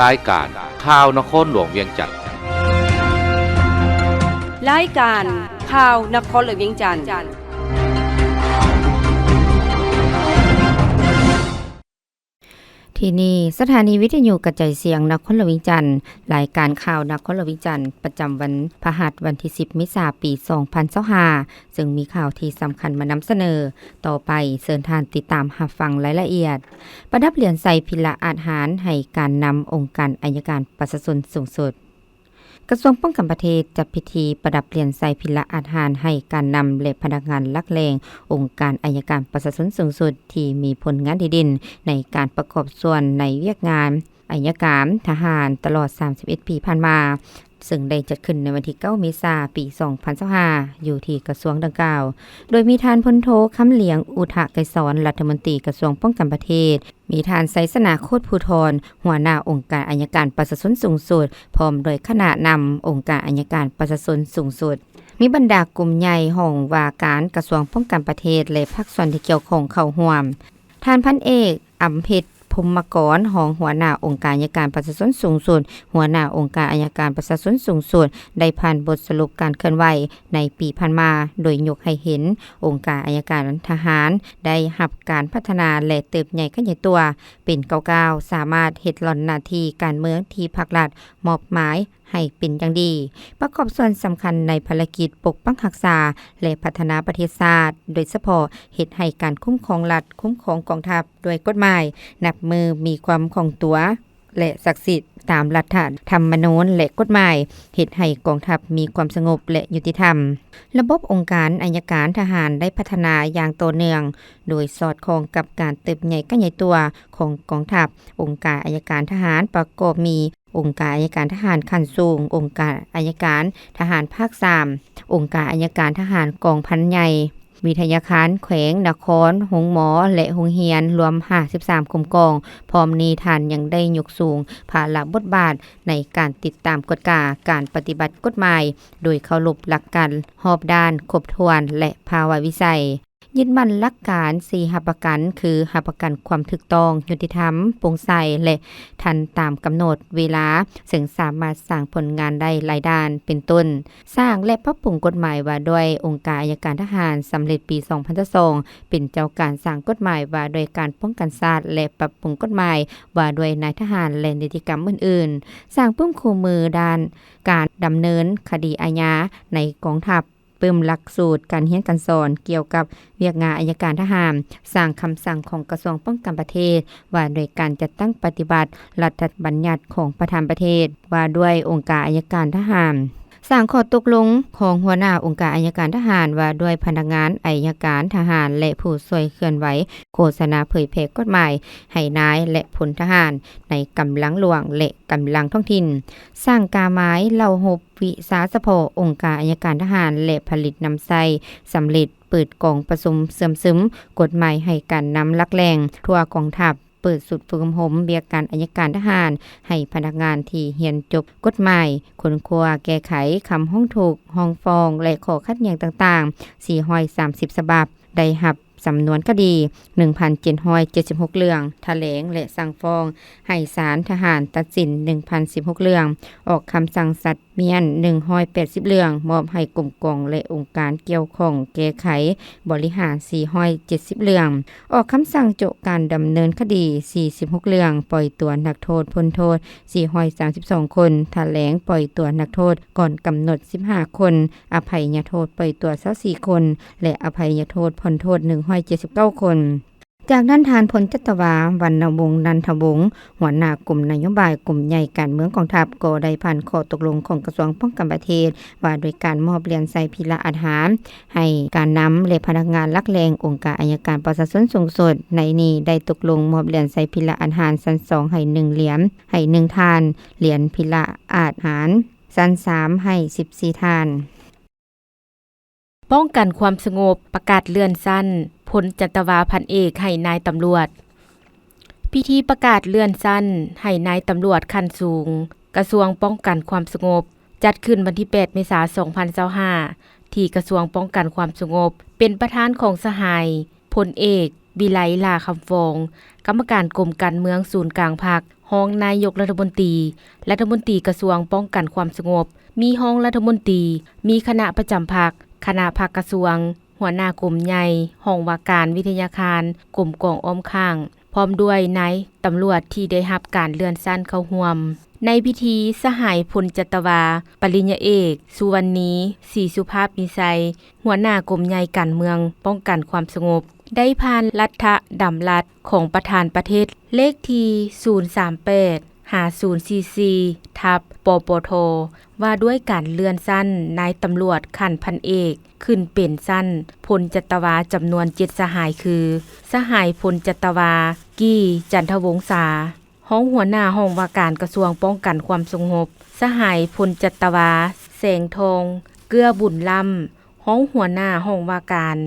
รายการข่าวนครหลวงเวียงจันทน์รายการข่าวนครหลวงเวียงจันทน์ที่นี่สถานีวิทยุกระจายเสียงนครหลวงเวียงจันทน์รายการข่าวนครหลวงเวียงจันทน์ประจำวันพฤหัสวันที่10 เมษายน ปี 2025ซึ่งมีข่าวที่สำคัญมานำเสนอต่อไปเชิญท่านติดตามรับฟังรายละเอียดประดับเหรียญใส่พิละอาหารให้การนำองค์การอัยการประชาชนสูงสุดกระทรวงป้องกันประเทศจัดพิธีประดับเหรียญใส่พิละอาหารให้การนำและพนักงานลักแรงองค์การอัยการประชาชนสูงสุดที่มีผลงานดีเด่นในการประกอบส่วนในเวียกงานอัยการทหารตลอด31 ปีผ่านมาซึ่งได้จัดขึ้นในวันที่ 9 เมษายน ปี 2025อยู่ที่กระทรวงดังกล่าวโดยมีทานพลโทคำเหลียงอุทะไกรสอนรัฐมนตรีกระทรวงป้องกันประเทศมีทานไสสนาโคตรภูธรหัวหน้าองค์การอัยการประชาชนสูงสุดพร้อมโดยคณะนำองค์การอัยการประชาชนสูงสุดมีบรรดากลุ่มใหญ่ห้องว่าการกระทรวงป้องกันประเทศและภาคส่วนที่เกี่ยวข้องเข้าร่วมท่านพันเอกอำเพ็ญพรหมกรรองหัวหน้าองค์การอัยการประชาชนสูงสุดหัวหน้าองค์การอัยการประชาชนสูงสุดได้ผ่านบทสรุปการเคลื่อนไหวในปีผ่านมาโดยยกให้เห็นองค์การอัยการทหารได้รับการพัฒนาและเติบใหญ่ขยายตัวเป็นก้าวสามารถเฮ็ดหล่อนหน้าที่การเมืองที่ภาครัฐมอบหมายให้เป็นอย่างดีประกอบส่วนสำคัญในภารกิจปกป้องรักษาและพัฒนาประเทศชาติโดยเฉพาะเฮ็ดให้การคุ้มครองรัฐคุ้มครองกองทัพด้วยกฎหมายนับมือมีความคงตัวและศักดิ์สิทธิ์ตามรัฐธรรมนูญและกฎหมายเฮ็ดให้กองทัพมีความสงบและยุติธรรมระบบองค์การอัยการทหารได้พัฒนาอย่างต่อเนื่องโดยสอดคล้องกับการเติบใหญ่ขยายตัวของกองทัพองค์การอัยการทหารประกอบมีองค์การอัยการทหารขั้นสูงองค์การอัยการทหารภาค3องค์การอัยการทหารกองพันใหญ่วิทยาคารแขวงนครโรงหมอและโรงเรียนรวม53กรมกองพร้อมนี้ท่านยังได้ยกสูงภาระบทบาทในการติดตามกฎการปฏิบัติกฎหมายโดยเคารพหลักการรอบด้านครบถ้วนและภาวะวิสัยยึดมั่นหลักการ4หับประกันคือหับประกันความถูกต้องยุติธรรมโปร่งใสและทันตามกำหนดเวลาซึ่งสามารถสร้างผลงานได้หลายด้านเป็นต้นสร้างและปรับปรุงกฎหมายว่าด้วยองค์การอัยการทหารสำเร็จปี2002เป็นเจ้าการสร้างกฎหมายว่าด้วยการป้องกันชาติและปรับปรุงกฎหมายว่าด้วยนายทหารและนิติกรรมอื่นๆสร้างปื้มคู่มือด้านการดำเนินคดีอาญาในกองทัพเพิ่มหลักสูตรการเรียนการสอนเกี่ยวกับเวียกงานอัยการทหารสร้างคำสั่งของกระทรวงป้องกันประเทศว่าโดยการจัดตั้งปฏิบัติรัฐบัญญัติของประธานประเทศว่าด้วยองค์การอัยการทหารสร้างข้อตกลงของหัวหน้าองค์การอัยการทหารว่าด้วยพนักงานอัยการทหารและผู้ช่วยเคลื่อนไหวโฆษณาเผยแพร่กฎหมายให้นายและพลทหารในกำลังหลวงและกำลังท้องถิ่นสร้างกาไม้เหล่าหบวิสาสะโพองค์การอัยการทหารและผลิตน้ำใสสำเร็จเปิดกองประชุมเสื่อมซึมกฎหมายให้การนำลักแรงทั่วกองทัพเปิดสุดฝึกอบรมเบียกการอัยการทหารให้พนักงานที่เรียนจบกฎหมายค้นคว้าแก้ไขคำห้องถูกห้องฟ้องและข้อขัดแย้งต่างๆ430ฉบับได้รับสำนวนคดี 1,776 เรื่องแถลงและสั่งฟ้องให้ศาลทหารตัดสิน 1,016 เรื่องออกคำสั่งสัตว์เมียน180 เรื่องมอบให้กรมกองและองค์การเกี่ยวข้องแก้ไขบริหาร470 เรื่องออกคำสั่งโจการดำเนินคดี46 เรื่องปล่อยตัวนักโทษพ้นโทษ432 คนแถลงปล่อยตัวนักโทษก่อนกำหนด15 คนอภัยโทษปล่อยตัว24 คนและอภัยโทษพ้นโทษ179 คนจากด้านทานพลจัตวา วรรณวงศ์นันทวงศ์หัวหน้ากลุ่มนโยบายกลุ่มใหญ่การเมืองกองทัพก็ได้ผ่านข้อตกลงของกระทรวงป้องกันประเทศว่าโดยการมอบเหรียญใส่พิละอาหารให้การนำและพนักงานลักแรงองค์การอัยการประชาชนสูงสุดในนี้ได้ตกลงมอบเหรียญใส่พิละอาหารชั้น2ให้1เหรียญให้1ทานเหรียญพิละอาหารชั้น3ให้14ทานป้องกันความสงบประกาศเลื่อนสั้นพลจัตวาพันเอกให้นายตำรวจพิธีประกาศเลื่อนสั้นให้นายตำรวจขั้นสูงกระทรวงป้องกันความสงบจัดขึ้นวันที่8 เมษายน 2025ที่กระทรวงป้องกันความสงบเป็นประธานของสหายพลเอก วิไลลาคำฟองกรรมการกรมการเมืองศูนย์กลางภาครองนายกรัฐมนตรีรัฐมนตรีกระทรวงป้องกันความสงบมีรองรัฐมนตรีมีคณะประจำภาคคณะภาคกระทรวงหัวหน้ากรมใหญ่ห้องว่าการวิทยาคารกรมกองอ้อมข้างพร้อมด้วยนายตำรวจที่ได้รับการเลื่อนชั้นเข้าร่วมในพิธีสหายพลจัตวาปริญญาเอกสุวรรณีศรีสุภาพมีไซหัวหน้ากรมใหญ่การเมืองป้องกันความสงบได้ผ่านรัฐดำรัฐของประธานประเทศเลขที่0385044ทับปปทว่าด้วยการเลื่อนชั้นนายตำรวจขั้นพันเอกขึ้นเป็นชั้นพลจัตวาจำนวน7สหายคือสหายพลจัตวากี้จันทวงศาห้องหัวหน้าห้องว่าการกระทรวงป้องกันความสงบสหายพลจัตวาแสงทองเกื้อบุญล้ำห้องหัวหน้าห้องว่าการ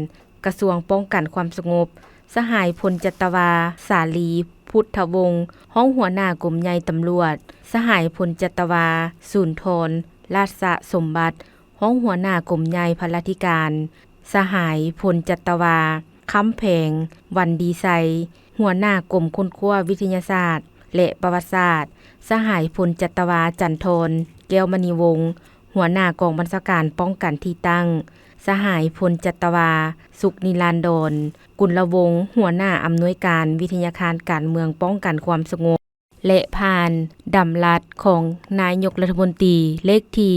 กระทรวงป้องกันความสงบสหายพลจัตวาสาลีพุทธวงศ์ห้องหัวหน้ากรมใหญ่ตำรวจสหายพลจัตวาสุนทรราชสมบัติห้องหัวหน้ากรมใหญ่พลธิการสหายพลจัตวาค้ำแผงวันดีไซหัวหน้ากรมค้นคว้าวิทยาศาสตร์และประวัติศาสตร์สหายพลจัตวาจันทนแก้วมณีวงศ์หัวหน้ากองบัญชาการป้องกันที่ตั้งสหายพลจัตวาสุขนิรันดรกุลวงศ์หัวหน้าอำนวยการวิทยาคารการเมืองป้องกันความสงบและผ่านดำรัฐของนายกรัฐมนตรีเลขที่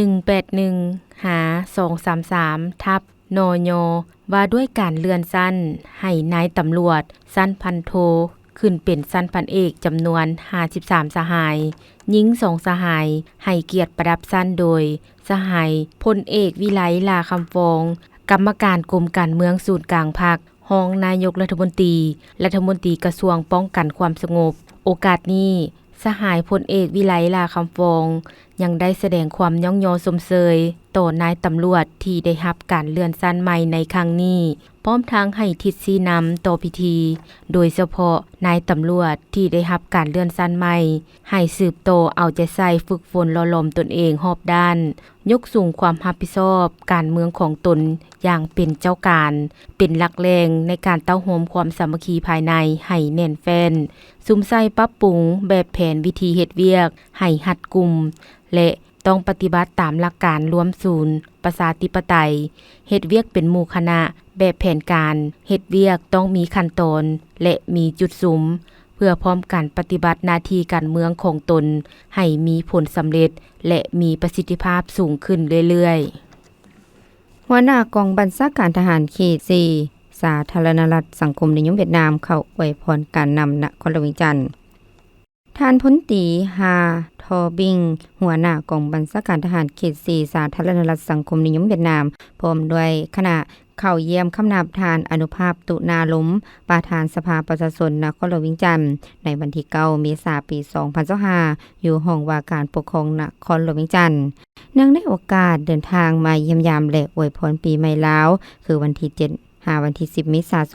181-233ทับนยว่าด้วยการเลื่อนชั้นให้นายตำรวจชั้นพันโทขึ้นเป็นชั้นพันเอกจำนวน53สหายหญิง2สหายให้เกียรติประดับชั้นโดยสหายพลเอกวิไลลาคำฟองกรรมการกรมการเมืองศูนย์กลางภาครองนายกรัฐมนตรีรัฐมนตรีกระทรวงป้องกันความสงบโอกาสนี้สหายพลเอกวิไลลาคำฟองยังได้แสดงความย่องยอสมเสยต่อนายตำรวจที่ได้รับการเลื่อนชั้นใหม่ในครั้งนี้พร้อมทั้งให้ทิศชี้นำต่อพิธีโดยเฉพาะนายตำรวจที่ได้รับการเลื่อนชั้นใหม่ให้สืบโตเอาใจใส่ฝึกฝนหล่อหลอมตนเองรอบด้านยกสูงความรับผิดชอบการเมืองของตนอย่างเป็นเจ้าการเป็นหลักแรงในการเต้าโฮมความสามัคคีภายในให้แน่นแฟ้นซุมใส่ปรับปรุงแบบแผนวิธีเฮ็ดเวียกให้รัดกุมและต้องปฏิบัติตามหลักการรวมศูนย์ประชาธิปไตยเฮ็ดเวียกเป็นหมู่คณะแบบแผนการเฮ็ดเวียกต้องมีขั้นตอนและมีจุดสุมเพื่อพร้อมการปฏิบัติหน้าที่การเมืองของตนให้มีผลสำเร็จและมีประสิทธิภาพสูงขึ้นเรื่อยๆหัวหน้ากองบัญชาการทหารเขต4สาธารณรัฐสังคมนิยมเวียดนามเข้าอวยพรการนำนครหลวงเวียงจันทน์ท่านพลตรีฮาทอบิงหัวหน้ากองบัญชาการทหารเขต4สาธารณรัฐสังคมนิยมเวียดนามพร้อมด้วยคณะเข้าเยี่ยมคำนับทานอนุภาพตุนาล้มประธานสภาประชาชนนครหลวงเวียงจันทน์ในวันที่9เมษายนปี2025อยู่ห้องว่าการปกครองนครหลวงเวียงจันทน์เนื่องในโอกาสเดินทางมาเยี่ยมยามและอวยพรปีใหม่ลาวคือวันที่วันที่10เมษายน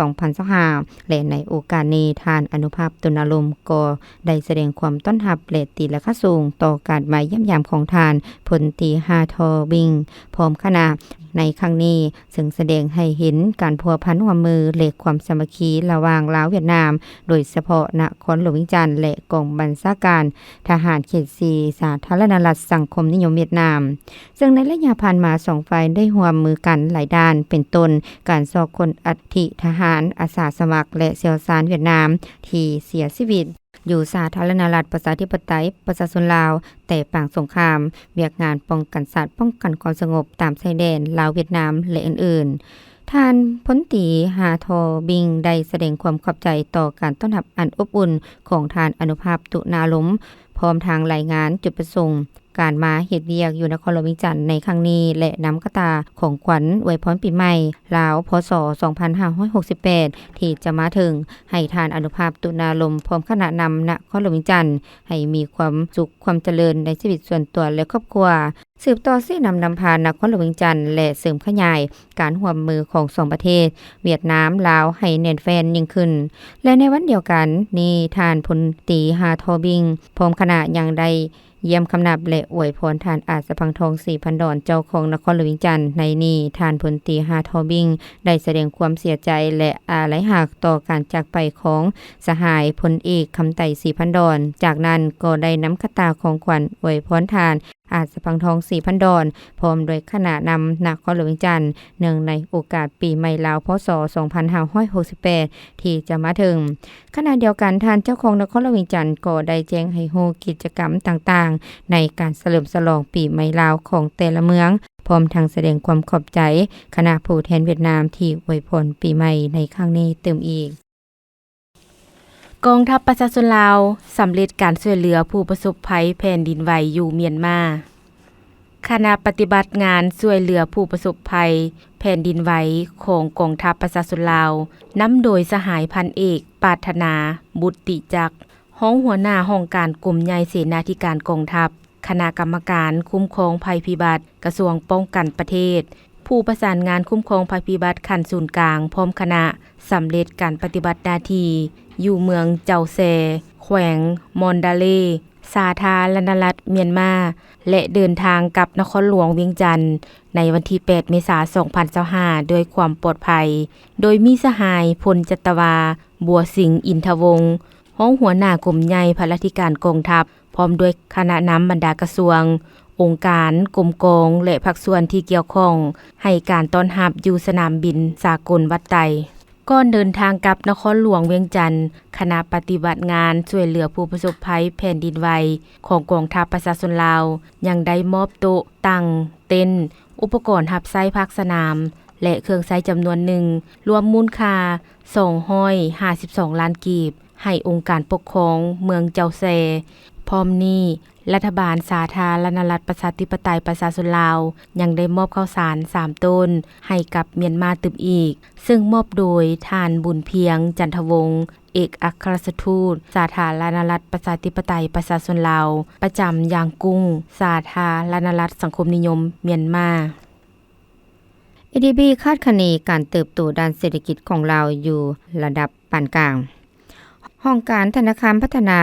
2025และในโอกาสนี้ทานอนุภาพตุนาลมก็ได้แสดงความต้อนรับและตีราคาสูงต่อการมาเยี่ยมยามของทานพลตรีฮาทอบิงพร้อมคณะในครั้งนี้ซึ่งแสดงให้เห็นการพัวพันร่วมมือและความสามัคคีระหว่างลาวเวียดนามโดยเฉพาะนครหลวงเวียงจันทน์และกองบัญชาการทหารเขต4สาธารณรัฐสังคมนิยมเวียดนามซึ่งในระยะผ่านมา2ฝ่ายได้ร่วมมือกันหลายด้านเป็นต้นการสอบคนอัฐิทหารอาสาสมัครและเสี่ยวซานเวียดนามที่เสียชีวิตอยู่สาธารณรัฐประชาธิปไตยประชาชนลาวแต่ปางสงครามเวียกงานป้องกันศาสตร์ป้องกันความสงบตามชายแดนลาวเวียดนามและอื่นๆท่านพลตรีฮาทอบิงได้แสดงความขอบใจต่อการต้อนรับอันอบอุ่นของท่านอนุภาพตุนาล้มพร้อมทางรายงานจุดประสงค์การมาเฮ็ดเวียกอยู่นครหลวงเวียงจันทน์ในครั้งนี้และนำกระตาของขวัญอวยพรปีใหม่ลาวพศ2568ที่จะมาถึงให้ทานอนุภาพตุนาลมพร้อมคณะนำนครหลวงเวียงจันทน์ให้มีความสุขความเจริญในชีวิตส่วนตัวและครอบครัวสืบต่อสิ่งนำพานครหลวงเวียงจันทน์และเสริมขยายการร่วมมือของ2ประเทศเวียดนามลาวให้แน่นแฟ้นยิ่งขึ้นและในวันเดียวกันนี้ท่านพลตรีฮาทอบิงพร้อมคณะยังได้ เยี่ยมคำนับและอวยพรทานอาจสะพังทอง4,000 ดอนเจ้าของนครหลวงวิงจันทน์ในนี้ทานพลตรีฮาทอบิงได้แสดงความเสียใจและอาลัยหักต่อการจากไปของสหายพลเอกคำไต่4,000 ดอนจากนั้นก็ได้นำคตาของขวัญอวยพรทานอาจสะพังทอง4,000 ดอนพร้อมด้วยคณะนำนครหลวงวิงจันทน์เนื่องในโอกาสปีใหม่ลาวพศ2568ที่จะมาถึงขณะเดียวกันท่านเจ้าของนครหลวงวิงจันทน์ก็ได้แจ้งให้ฮู้กิจกรรมต่างๆในการเฉลิมฉลองปีใหม่ลาวของแต่ละเมืองพร้อมทั้งแสดงความขอบใจคณะผู้แทนเวียดนามที่อวยพรปีใหม่ในครั้งนี้เติมอีกกองทัพประชาชนลาวสำเร็จการช่วยเหลือผู้ประสบภัยแผ่นดินไหวอยู่เมียนมาคณะปฏิบัติงานช่วยเหลือผู้ประสบภัยแผ่นดินไหวของกองทัพประชาชนลาวนำโดยสหายพันเอกปรารถนาบุตติจักรห้องหัวหน้าห้องการกลุ่มใหญ่เสนาธิการกองทัพคณะกรรมการคุ้มครองภัยพิบัติกระทรวงป้องกันประเทศผู้ประสานงานคุ้มครองภัยพิบัติขั้นศูนย์กลางพร้อมคณะสำเร็จการปฏิบัติหน้าที่อยู่เมืองเจ้าแซแขวงมอนดาเลสาธารณรัฐเมียนมาและเดินทางกลับนครหลวงเวียงจันทน์ในวันที่8เมษายน2025ด้วยความปลอดภัยโดยมีสหายพลจัตวาบัวสิงห์อินทวงศ์ห้องหัวหน้ากลุ่มใหญ่พลธิการกองทัพพร้อมด้วยคณะนำบรรดากระทรวงองค์การกรมกองและภาคส่วนที่เกี่ยวข้องให้การต้อนรับอยู่สนามบินสากลวัดไตก่อนเดินทางกลับนครหลวงเวียงจันทน์คณะปฏิบัติงานช่วยเหลือผู้ประสบภัยแผ่นดินไหวของกองทัพประชาชนลาวยังได้มอบโต๊ะตั้งเต็นท์อุปกรณ์รับใช้ภาคสนามและเครื่องใช้จำนวนหนึ่งรวมมูลค่า252ล้านกีบให้องค์การปกครองเมืองเจ้าแซพร้อมนี้รัฐบาลสาธารณรัฐประชาธิปไตยประชาชนลาวยังได้มอบข้าวสาร3ต้นให้กับเมียนมาตึมอีกซึ่งมอบโดยท่านบุญเพียงจันทวงศ์เอกอัครราชทูตสาธารณรัฐประชาธิปไตยประชาชนลาวประจำยางกุ้งสาธารณรัฐสังคมนิยมเมียนมา ADB คาดคะเนการเติบโตด้านเศรษฐกิจของลาวอยู่ระดับปานกลางห้องการธนาคารพัฒนา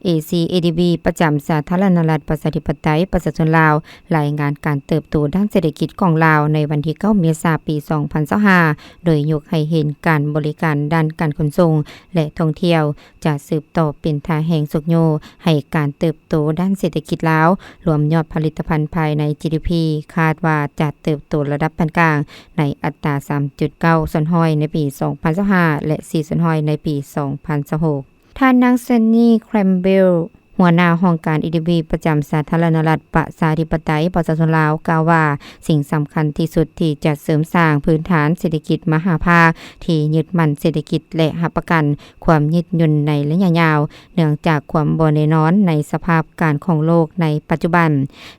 ACADB ประจำสาธารณรัฐประชาธิปไตยประชาชนลาวรายงานการเติบโตด้านเศรษฐกิจของลาวในวันที่9เมษายนปี2025โดยยกให้เห็นการบริการด้านการขนส่งและท่องเที่ยวจะสืบต่อเป็นท่าแห่งสุกโยให้การเติบโตด้านเศรษฐกิจลาวรวมยอดผลิตภัณฑ์ภายใน GDP คาดว่าจะเติบโตระดับปานกลางในอัตรา 3.9 ส่วนห้อยในปี2025และ4ส่วนห้อยในปี2026ท่านนางเซนนี่แครมเบลหัวหน้าห้องการ ADB ประจำสาธารณรัฐประชาธิปไตยประชาชนลาวกล่าวว่าสิ่งสำคัญที่สุดที่จะเสริมสร้างพื้นฐานเศรษฐกิจมหาภาคที่ยึดมั่นเศรษฐกิจและรับประกันความยืดหยุ่นในระยะยาวเนื่องจากความบ่แน่นอนในสภาพการของโลกในปัจจุบัน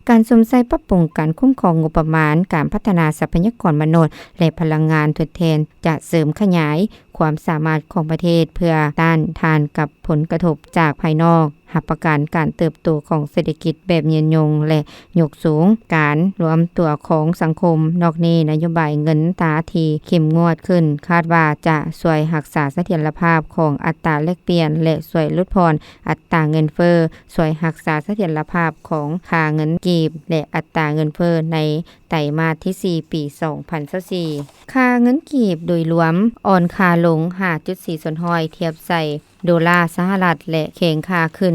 การสวมใส่ปรับปรุงการคุ้มครองงบประมาณการพัฒนาทรัพยากรมนุษย์และพลังงานทดแทนจะเสริมขยายความสามารถของประเทศเพื่อต้านทานกับผลกระทบจากภายนอกรับประกันการเติบโตของเศรษฐกิจแบบยืนยงและยกสูงการรวมตัวของสังคมนอกนี้นโยบายเงินตราที่เข้มงวดขึ้นคาดว่าจะช่วยรักษาเสถียรภาพของอัตราแลกเปลี่ยนและช่วยลดพรอัตราเงินเฟ้อช่วยรักษาเสถียรภาพของค่าเงินกีบและอัตราเงินเฟ้อในไตรมาสที่4ปี2024ค่าเงินกีบโดยรวมอ่อนค่าลง 5.4 ส่วนห้อยเทียบใส่ดอลลาร์สหรัฐและแข็งค่าขึ้น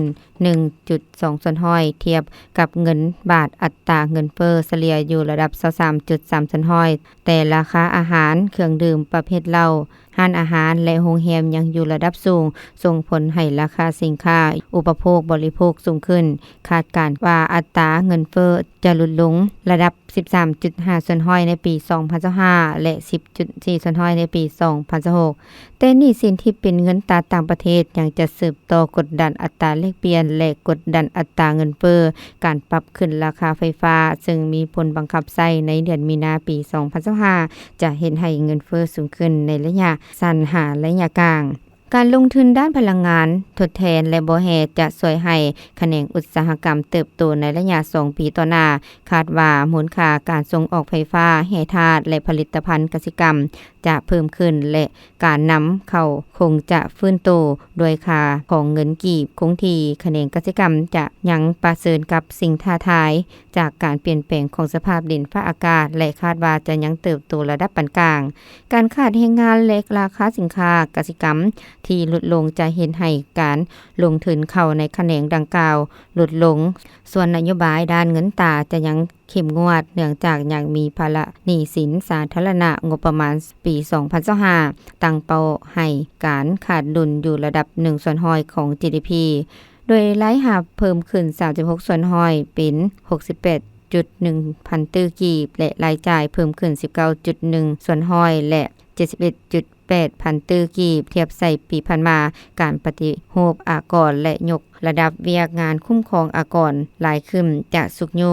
1.2 ส่วนห้อยเทียบกับเงินบาทอัตราเงินเฟ้อเฉลี่ยอยู่ระดับ 23.3 ส่วนห้อยแต่ราคาอาหารเครื่องดื่มประเภทเหล้าร้านอาหารและโรงแรมยังอยู่ระดับสูงส่งผลให้ราคาสินค้าอุปโภคบริโภคสูงขึ้นคาดการณ์ว่าอัตราเงินเฟ้อจะลดลงระดับ 13.5 ส่วนห้อยในปี2025และ 10.4 ส่วนห้อยในปี2026แต่หนี้สินที่เป็นเงินตราต่างประเทศยังจะสืบต่อกดดันอัตราแลกเปลี่ยนและกดดันอัตราเงินเฟ้อการปรับขึ้นราคาไฟฟ้าซึ่งมีผลบังคับใช้ในเดือนมีนาปี2025จะเห็นให้เงินเฟ้อสูงขึ้นในระยะสั้นหาระยะกลาง การลงทุนด้านพลังงานทดแทนและบ่แฮจะช่วยให้แขนงอุตสาหกรรมเติบโตในระยะ2ปีต่อหน้าคาดว่ามูลค่าการส่งออกไฟฟ้าแร่ธาตุและผลิตภัณฑ์กสิกรรมจะเพิ่มขึ้นและการนำเข้าคงจะฟื้นโตโดยค่าของเงินกีบคงที่แขนงกสิกรรมจะยังประเสริญกับสิ่งท้าทายจากการเปลี่ยนแปลงของสภาพดินฟ้าอากาศและคาดว่าจะยังเติบโตระดับปานกลางการขาดแรงงานและราคาสินค้ากสิกรรมที่ลดลงจะเห็นให้การลงทุนเข้าในแขนงดังกล่าวลดลงส่วนนโยบายด้านเงินตราจะยังเข้มงวดเนื่องจากยังมีภาระหนี้สินสาธารณะงบประมาณปี2025ตั้งเป้าให้การขาดดุลอยู่ระดับ1/100ของ GDP โดยรายรับเพิ่มขึ้น36%เป็น68.1 พันตื้อกีบและรายจ่ายเพิ่มขึ้น 19.1% และ 71.8 พันตื้อกีบเทียบใส่ปีผ่านมาการปฏิรูปอากรและยกระดับเวียกงานคุ้มครองอากรหลายขึ้นจากสุกโย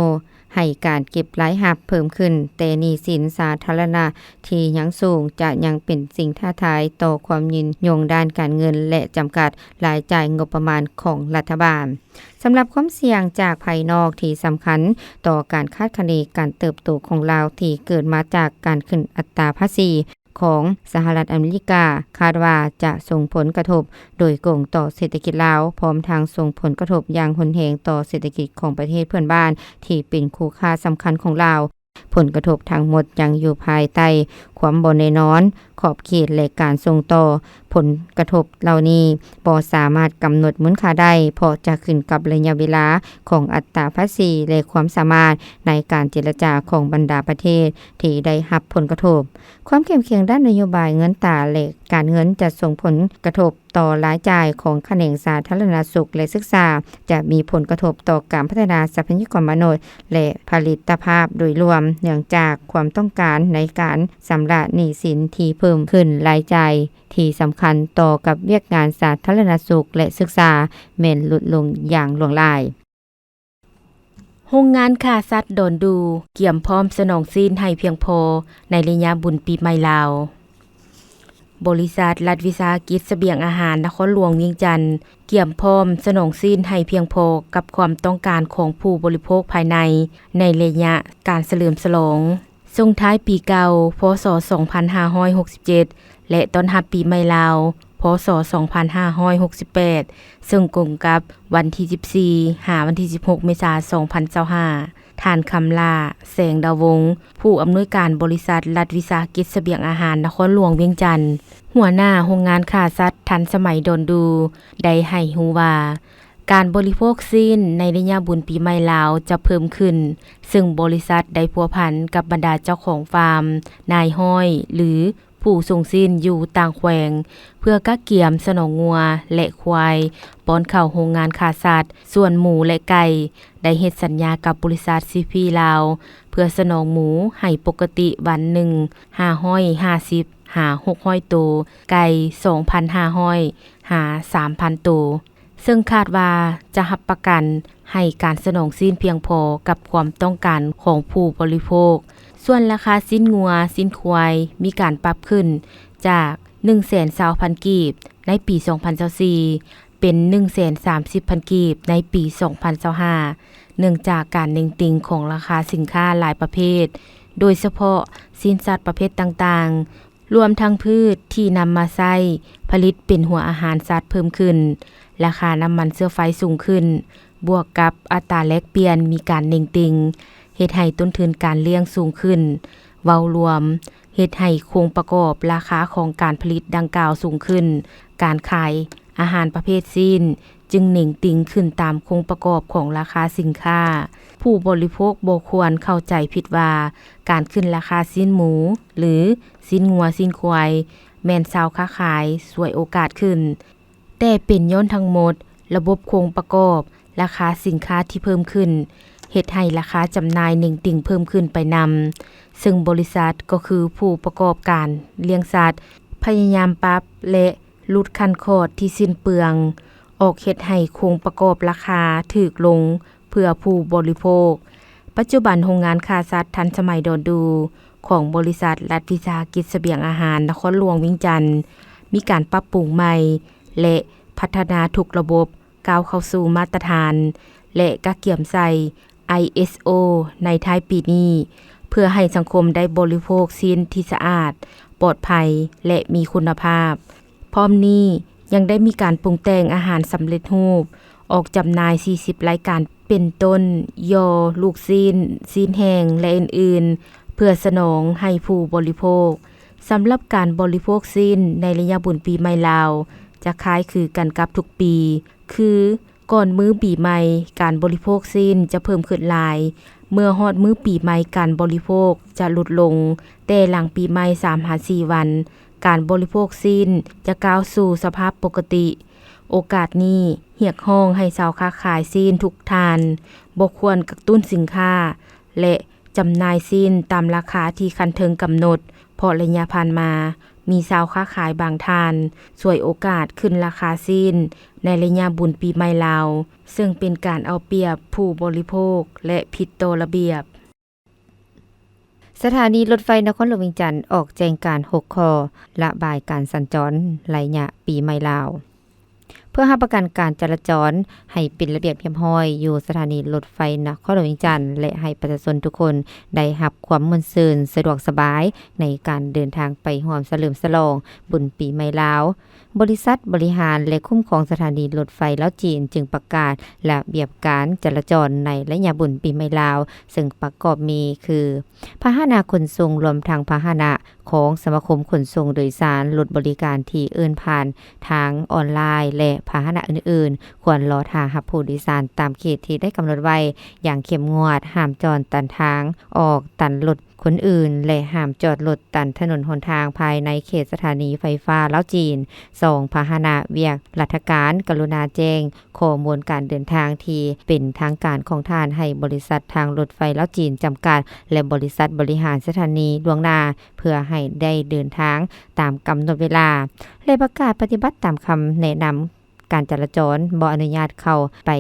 ให้การเก็บรายรับเพิ่มขึ้นแต่หนี้สินสาธารณะที่ยังสูงจะยังเป็นสิ่งท้าทายต่อความยืนยงด้านการเงินและจำกัดรายจ่ายงบประมาณของรัฐบาลสำหรับความเสี่ยงจากภายนอกที่สำคัญต่อการคาดคะเนการเติบโตของลาวที่เกิดมาจากการขึ้นอัตราภาษีของสหรัฐอเมริกาคาดว่าจะส่งผลกระทบโดยตรงต่อเศรษฐกิจลาวพร้อมทางส่งผลกระทบอย่างรุนแรงต่อเศรษฐกิจของประเทศเพื่อนบ้านที่เป็นคู่ค้าสำคัญของลาวผลกระทบทั้งหมดยังอยู่ภายใต้ความบ่แน่นอนขอบเขตและการส่งต่อผลกระทบเหล่านี้บ่สามารถกำหนดมูลค่าได้เพราะจะขึ้นกับระยะเวลาของอัตราภาษีและความสามารถในการเจรจาของบรรดาประเทศที่ได้รับผลกระทบความเข้มแข็งด้านนโยบายเงินตราและการเงินจะส่งผลกระทบต่อรายจ่ายของแขนงสาธารณสุขและศึกษาจะมีผลกระทบต่อการพัฒนาทรัพยากรมนุษย์และผลิตภาพโดยรวมเนื่องจากความต้องการในการชำระหนี้สินที่เพิ่มขึ้นรายจ่ายที่สำคัญต่อกับเวียกงานสาธารณสุขและศึกษาแม้นลดลงอย่างหลวงหลายโรงงานฆ่าสัตว์โดนดูเกี่ยมพร้อมสนองซีนให้เพียงพอในระยะบุญปีใหม่ลาวบริษัทรัฐวิสาหกิจเสบียงอาหารนครหลวงเวียงจันทน์เกี่ยมพร้อมสนองซีนให้เพียงพอกับความต้องการของผู้บริโภคภายในระยะการเฉลิมฉลองส่งท้ายปีเก่าพ.ศ. 2567และต้อนรับปีใหม่ลาวพ.ศ. 2568ซึ่งตรงกับวันที่14หาวันที่16เมษายน2025ท่านคำลาแสงดาววงศ์ผู้อำนวยการบริษัทรัฐวิสาหกิจเสบียงอาหารนครหลวงเวียงจันทน์หัวหน้าโรงงานฆ่าสัตว์ทันสมัยโดนดูได้ให้ฮู้ว่าการบริโภคซีนในระยะบุญปีใหม่ลาวจะเพิ่มขึ้นซึ่งบริษัทได้พัวพันกับบรรดาเจ้าของฟาร์มนายห้อยหรือผู้ส่งซีนอยู่ต่างแขวงเพื่อกักเกี่ยมสนองงัวและควายป้อนเข้าโรงงานฆ่าสัตว์ส่วนหมูและไก่ได้เฮ็ดสัญญากับบริษัท CP ลาวเพื่อสนองหมูให้ปกติวันหนึ่ง550หา600ตัวไก่ 2,500 หา 3,000 ตัวซึ่งคาดว่าจะรับประกันให้การสนองซีนเพียงพอกับความต้องการของผู้บริโภคส่วนราคาสิ้นงัวสิ้นควายมีการปรับขึ้นจาก 120,000 กีบในปี 2024เป็น 130,000 กีบในปี 2025เนื่องจากการเน่งติงของราคาสินค้าหลายประเภทโดยเฉพาะสินสัตว์ประเภทต่างๆรวมทั้งพืชที่นำมาใช้ผลิตเป็นหัวอาหารสัตว์เพิ่มขึ้นราคาน้ำมันเชื้อไฟสูงขึ้นบวกกับอัตราแลกเปลี่ยนมีการเน่งติงเฮ็ดให้ต้นทุนการเลี้ยงสูงขึ้นเว้ารวมเฮ็ดให้โครงประกอบราคาของการผลิตดังกล่าวสูงขึ้นการขายอาหารประเภทซีนจึงเน่งติงขึ้นตามโครงประกอบของราคาสินค้าผู้บริโภคบ่ควรเข้าใจผิดว่าการขึ้นราคาซีนหมูหรือซีนงัวซีนควายแม่นชาวค้าขายสวยโอกาสขึ้นแต่เป็นย้อนทั้งหมดระบบโครงประกอบราคาสินค้าที่เพิ่มขึ้นเฮ็ดให้ราคาจำหน่ายเน่งติ่งเพิ่มขึ้นไปนำซึ่งบริษัทก็คือผู้ประกอบการเลี้ยงสัตว์พยายามปรับและลดขั้นคอดที่สิ้นเปลืองออกเฮ็ดให้โครงประกอบราคาถูกลงเพื่อผู้บริโภคปัจจุบันโรงงานฆ่าสัตว์ทันสมัยโดนดูของบริษัทรัฐวิสาหกิจเสบียงอาหารนครหลวงเวียงจันทน์มีการปรับปรุงใหม่ และพัฒนาทุกระบบก้าวเข้าสู่มาตรฐานและกะเกี่ยมใส่ ISO ในท้ายปีนี้เพื่อให้สังคมได้บริโภคสินที่สะอาดปลอดภัยและมีคุณภาพพร้อมนี้ยังได้มีการปรุงแต่งอาหารสำเร็จรูปออกจำหน่าย40รายการเป็นต้นยอลูกซีนแห้งและอื่นๆเพื่อสนองให้ผู้บริโภคสำหรับการบริโภคซีนในระยะบุญปีใหม่ลาวจะคล้ายคือกันกับทุกปีคือก่อนมื้อปีใหม่การบริโภคซีนจะเพิ่มขึ้นหลายเมื่อฮอดมื้อปีใหม่การบริโภคจะลดลงแต่หลังปีใหม่ 3-4 วันการบริโภคซีนจะก้าวสู่สภาพปกติโอกาสนี้เรียกร้องให้ชาวค้าขายซีนทุกท่านบ่ควรกักตุ้นสินค้าและจำหน่ายซีนตามราคาที่คันเทิงกำหนดเพราะระยะผ่านมามีชาวค้าขายบางท่านฉวยโอกาสขึ้นราคาซีนในระยะบุญปีใหม่ลาวซึ่งเป็นการเอาเปรียบผู้บริโภคและผิดต่อระเบียบสถานีรถไฟนครหลวงเวียงจันทน์ออกแจ้งการ6ข้อระบายการสัญจรระยะปีใหม่ลาวเพื่อให้ประกันการจราจรให้เป็นระเบียบเรียบร้อยอยู่สถานีรถไฟนครหลวงเวียงจันทน์และให้ประชาชนทุกคนได้รับความม่วนซื่นสะดวกสบายในการเดินทางไปร่วมเฉลิมฉลองบุญปีใหม่ลาวบริษัทบริหารและคุ้มครองสถานีรถไฟลาวจีนจึงประกาศระเบียบการจราจรในระยะบุญปีใหม่ลาวซึ่งประกอบมีคือพาหนะขนส่งรวมทั้งพาหนะของสมาคมขนส่งโดยสารรถบริการที่เอิ้นผ่านทางออนไลน์และพาหนะอื่นๆควรรอท่ารับผู้โดยสารตามเขตที่ได้กำหนดไว้อย่างเข้มงวดห้ามจอดตันทางออกตันรถคนอื่นและห้ามจอดรถตันถนนหนทางภายในเขตสถานีไฟฟ้าลาวจีน2พาหนะเวียกราชการกรุณาแจ้งข้อมูลการเดินทางที่เป็นทางการของท่านให้บริษัททางรถไฟลาวจีนจำกัดและบริษัทบริหารสถานีล่วงหน้าเพื่อให้ได้เดินทางตามกำหนดเวลาและประกาศปฏิบัติตามคำแนะนำการจราจรบ่อนุญาตเข้าไป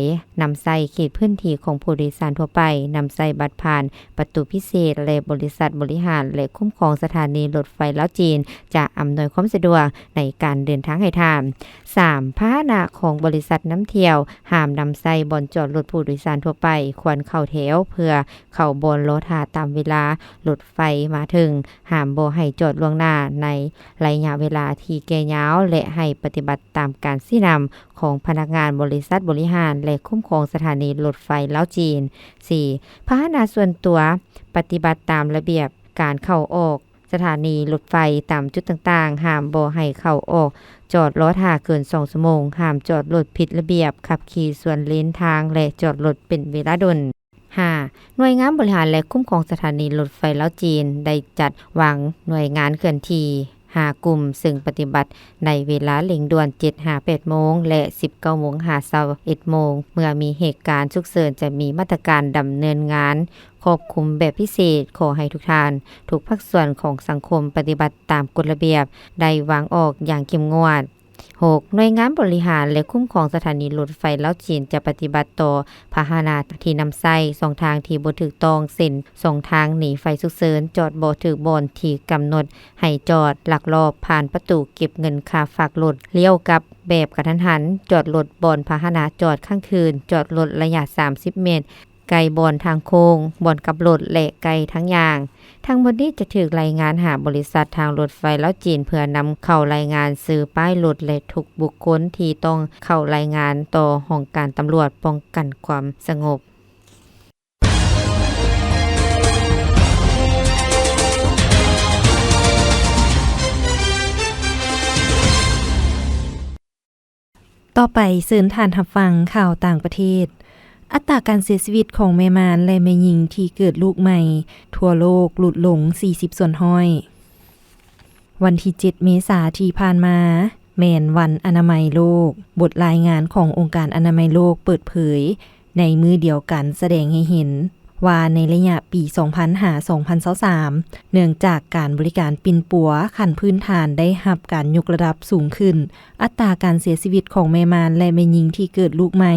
นำใส่เขตพื้นที่ของผู้โดยสารทั่วไปนำใส่บัตรผ่านประตูพิเศษและบริษัทบริหารและคุ้มครองสถานีรถไฟลาวจีนจะอำนวยความสะดวกในการเดินทางให้ท่าน 3. พาหนะของบริษัทน้ำเที่ยวห้ามนำใส่บ่อนจอดรถผู้โดยสารทั่วไปควรเข้าแถวเพื่อเข้าบ่อนรถตามเวลารถไฟมาถึงห้ามบ่ให้จอดล่วงหน้าในระยะเวลาที่แก่ยาวและให้ปฏิบัติตามการชี้นำของพนักงานบริษัทบริหารและคุ้มครองสถานีรถไฟลาวจีน 4. พาหนะส่วนตัวปฏิบัติตามระเบียบการเข้าออกสถานีรถไฟตามจุดต่างๆห้ามบ่ให้เข้าออกจอดรถเกิน2ชั่วโมงห้ามจอดรถผิดระเบียบขับขี่ส่วนเลนทางและจอดรถเป็นเวลาดน 5. หน่วยงานบริหารและคุ้มครองสถานีรถไฟลาวจีนได้จัดวางหน่วยงานเคลื่อนที่5 กลุ่มซึ่งปฏิบัติในเวลาเร่งด่วน 7-8 โมงและ 19 โมง21 โมงเมื่อมีเหตุการณ์ฉุกเฉินจะมีมาตรการดำเนินงานควบคุมแบบพิเศษขอให้ทุกท่านทุกภาคส่วนของสังคมปฏิบัติตามกฎระเบียบได้วางออกอย่างเข้มงวด 6. หน่วยงานบริหารและคุ้มครองสถานีรถไฟลาวจีนจะปฏิบัติต่อพาหนะที่นำใส่2ทางที่บ่ถูกต้องเส้น2ทางหนีไฟฉุกเฉินจอดบ่ถูกบ่อนที่กำหนดให้จอดลักลอบผ่านประตูเก็บเงินค่าฝากรถเลี้ยวกลับแบบกระทันหันจอดรถบ่อนพาหนะจอดข้างคืนจอดรถระยะ30 เมตรไกลบ่อนทางโค้งบ่อนกับรถและไกลทั้งอย่างทั้งหมดนี้จะถูกรายงานหาบริษัททางรถไฟลาวจีนเพื่อนำเข้ารายงานซื้อป้ายรถและทุกบุคคลที่ต้องเข้ารายงานต่อห้องการตำรวจป้องกันความสงบต่อไปเชิญท่านรับฟังข่าวต่างประเทศอัตราการเสียชีวิตของแม่มารและแม่หญิงที่เกิดลูกใหม่ทั่วโลกหลุดลง40ส่วนห้อยวันที่7เมษายนที่ผ่านมาแม่นวันอนามัยโลกบทรายงานขององค์การอนามัยโลกเปิดเผยในมื้อเดียวกันแสดงให้เห็นว่าในระยะปี 2005-2023 เนื่องจากการบริการปิ่นปัวขั้นพื้นฐานได้รับการยกระดับสูงขึ้นอัตราการเสียชีวิตของแม่มารและแม่หญิงที่เกิดลูกใหม่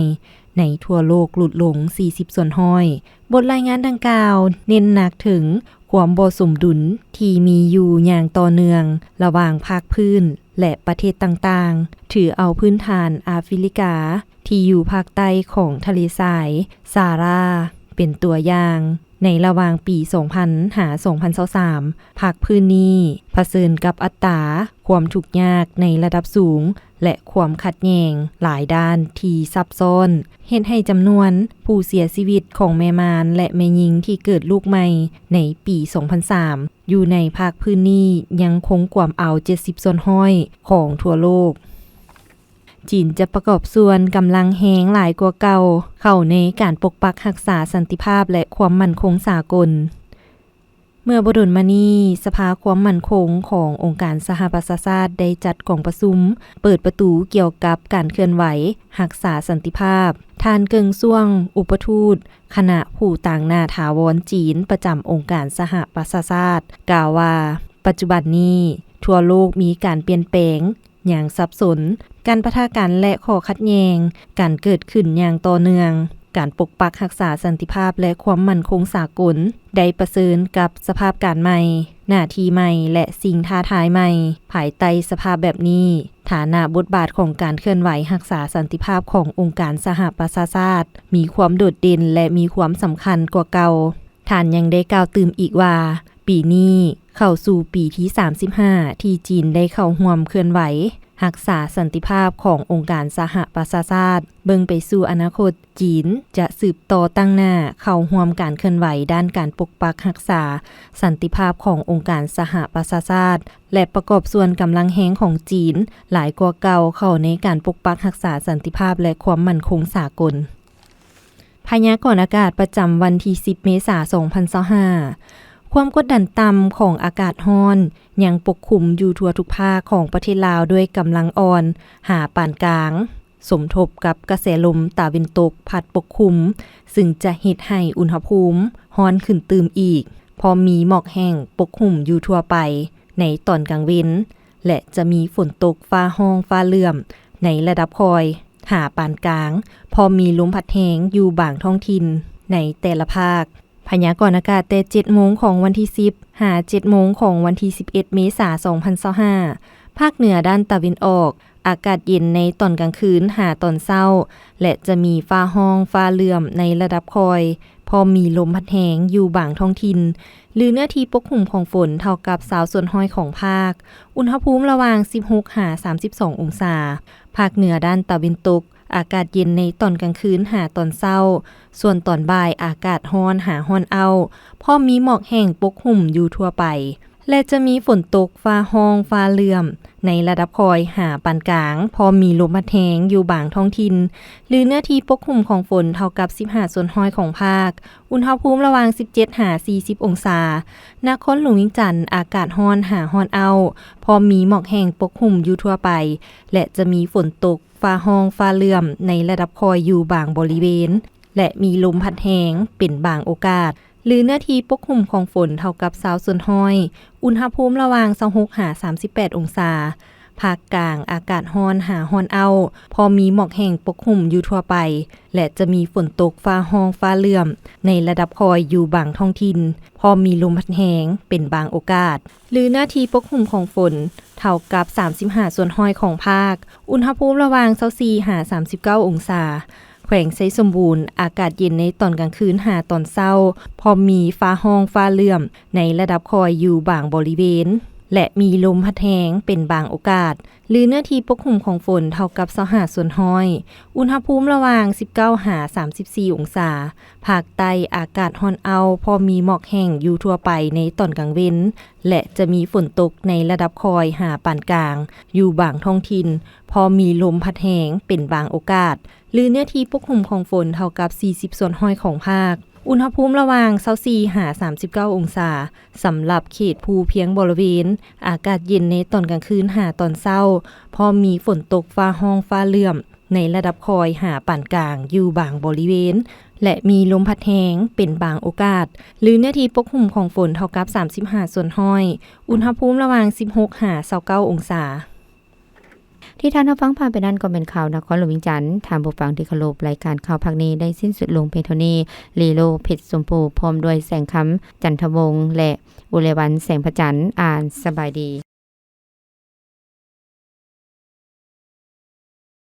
ในทั่วโลกหลุดลง40ส่วนห้อยบทรายงานดังกล่าวเน้นหนักถึงความบ่สมดุลที่มีอยู่อย่างต่อเนื่องระหว่างภาคพื้น และประเทศต่างๆถือเอาพื้นฐานแอฟริกาที่อยู่ภาคใต้ของทะเลทรายซาราเป็นตัวอย่างในระหว่างปี 2000 หา 2023 ภาคพื้นนี้เผชิญกับอัตราความทุกข์ยากในระดับสูงและความขัดแย้งหลายด้านที่ซับซ้อนเฮ็ดให้จำนวนผู้เสียชีวิตของแม่มารและแม่หญิงที่เกิดลูกใหม่ในปี 2003 อยู่ในภาคพื้นนี้ยังคงความเอา 70 ส่วนห้อยของทั่วโลกจีนจะประกอบส่วนกำลังแหงหลายกว่าเก่าเข้าในการปกปักรักษาสันติภาพและความมั่นคงสากลเมื่อบ่ดนมานี้สภาความมั่นคงขององค์การสหประชาชาติได้จัดกองประชุมเปิดประตูเกี่ยวกับการเคลื่อนไหวรักษาสันติภาพท่านเกิงซ่วงอุปทูตคณะผู้ต่างหน้าถาวรจีนประจำองค์การสหประชาชาติกล่าวว่าปัจจุบันนี้ทั่วโลกมีการเปลี่ยนแปลงอย่างสับสนการปะทะกันและข้อขัดแย้งการเกิดขึ้นอย่างต่อเนื่องการปกปักรักษาสันติภาพและความมั่นคงสากลได้ประเสริญกับสภาพการใหม่หน้าที่ใหม่และสิ่งท้าทายใหม่ภายใต้สภาพแบบนี้ฐานะบทบาทของการเคลื่อนไหวรักษาสันติภาพขององค์การสหประชาชาติมีความโดดเด่นและมีความสำคัญกว่าเก่าท่านยังได้กล่าวตื่มอีกว่าปีนี้เข้าสู่ปีที่ 35 ที่จีนได้เข้าร่วมเคลื่อนไหวรักษาสันติภาพขององค์การสหประชาชาติเบิ่งไปสู่อนาคตจีนจะสืบต่อตั้งหน้าเข้าร่วมการเคลื่อนไหวด้านการปกปักรักษาสันติภาพขององค์การสหประชาชาติและประกอบส่วนกำลังแฮงของจีนหลายกว่าเก่าเข้าในการปกปักรักษาสันติภาพและความมั่นคงสากลพยากรณ์อากาศประจำวันที่ 10 เมษายน 2025ความกดดันต่ำของอากาศร้อนยังปกคลุมอยู่ทั่วทุกภาคของประเทศลาวด้วยกำลังอ่อนหาปานกลางสมทบกับกระแสลมตะวันตกพัดปกคลุมซึ่งจะเฮ็ดให้อุณหภูมิร้อนขึ้นตื่มอีกพอมีหมอกแห้งปกคลุมอยู่ทั่วไปในตอนกลางเว้นและจะมีฝนตกฟ้าห้องฟ้าเหลื่อมในระดับคอยหาปานกลางพอมีลมพัดแรงอยู่บางท้องถิ่นในแต่ละภาคพยากรณ์อากาศแต่ 7 โมงของวันที่ 10 หา 7 โมงของวันที่ 11 เมษายน 2025ภาคเหนือด้านตะวันออกอากาศเย็นในตอนกลางคืนหาตอนเช้าและจะมีฟ้าห้องฟ้าเหลื่อมในระดับคอยพอมีลมพัดแรงอยู่บางท้องถิ่นหรือเนื้อที่ปกคลุมของฝนเท่ากับ20%ส่วนห้อยของภาคอุณหภูมิระหว่าง 16 หา 32 องศาภาคเหนือด้านตะวันตกอากาศเย็นในตอนกลางคืนหาตอนเช้าส่วนตอนบ่ายอากาศร้อนหาร้อนเอาพอมีหมอกแห้งปกคลุมอยู่ทั่วไปและจะมีฝนตกฟ้าห้องฟ้าเหลื่อมในระดับคอยหาปานกลางพอมีลมพัดแรงอยู่บางท้องถิ่นหรือเนื้อที่ปกคลุมของฝนเท่ากับ15 ส่วนห้อยของภาคอุณหภูมิระหว่าง 17 หา 40 องศานครหลวงเวียงจันทน์อากาศร้อนหาร้อนเอาพอมีหมอกแห้งปกคลุมอยู่ทั่วไปและจะมีฝนตกฟ้าห้องฟ้าเหลื่อมในระดับคอยอยู่บางบริเวณและมีลมพัดแรงเป็นบางโอกาสหรือเนื้อที่ปกคลุมของฝนเท่ากับ20 ส่วนห้อยอุณหภูมิระหว่าง 26 หา 38 องศาภาคกลางอากาศร้อนหาร้อนเอาพอมีหมอกแห้งปกคลุมอยู่ทั่วไปและจะมีฝนตกฟ้าห้องฟ้าเหลื่อมในระดับคอยอยู่บางท้องถิ่นพอมีลมพัดแรงเป็นบางโอกาสหรือหน้าที่ปกคลุมของฝนเท่ากับ35 ส่วนห้อยของภาคอุณหภูมิระหว่าง 24 หา 39 องศาแขวงไซสมบูรณ์อากาศเย็นในตอนกลางคืนหาตอนเช้าพอมีฟ้าห้องฟ้าเหลื่อมในระดับคอยอยู่บางบริเวณและมีลมพัดแรงเป็นบางโอกาสหรือเนื้อที่ปกคลุมของฝนเท่ากับ25 ส่วนห้อยอุณหภูมิระหว่าง 19 หา 34 องศาภาคใต้อากาศร้อนเอาพอมีหมอกแห้งอยู่ทั่วไปในตอนกลางเว้นและจะมีฝนตกในระดับคอยหาปานกลางอยู่บางท้องถิ่นพอมีลมพัดแรงเป็นบางโอกาสหรือเนื้อที่ปกคลุมของฝนเท่ากับ40 ส่วนห้อยของภาคอุณหภูมิระหว่าง24 หา 39 องศาสำหรับเขตภูเพียงบริเวณอากาศเย็นในตอนกลางคืนหาตอนเช้าพอมีฝนตกฟ้าห้องฟ้าเหลื่อมในระดับคอยหาปานกลางอยู่บางบริเวณและมีลมพัดแรงเป็นบางโอกาสหรือเนื้อที่ปกคลุมของฝนเท่ากับ35 ส่วนห้อยอุณหภูมิระหว่าง 16 หา 29 องศาที่ท่านรับฟังผ่านไปนั้นก็เป็นข่าวนครหลวงเวียงจันทน์ถามผู้ฟังที่เคารพรายการข่าวภาคนี้ได้สิ้นสุดลงเพียงเท่านี้ลีโลเพชรสมภูพร้อมด้วยแสงคำจันทวงศ์และอุไรวันแสงพระจันทร์อ่านสบายดี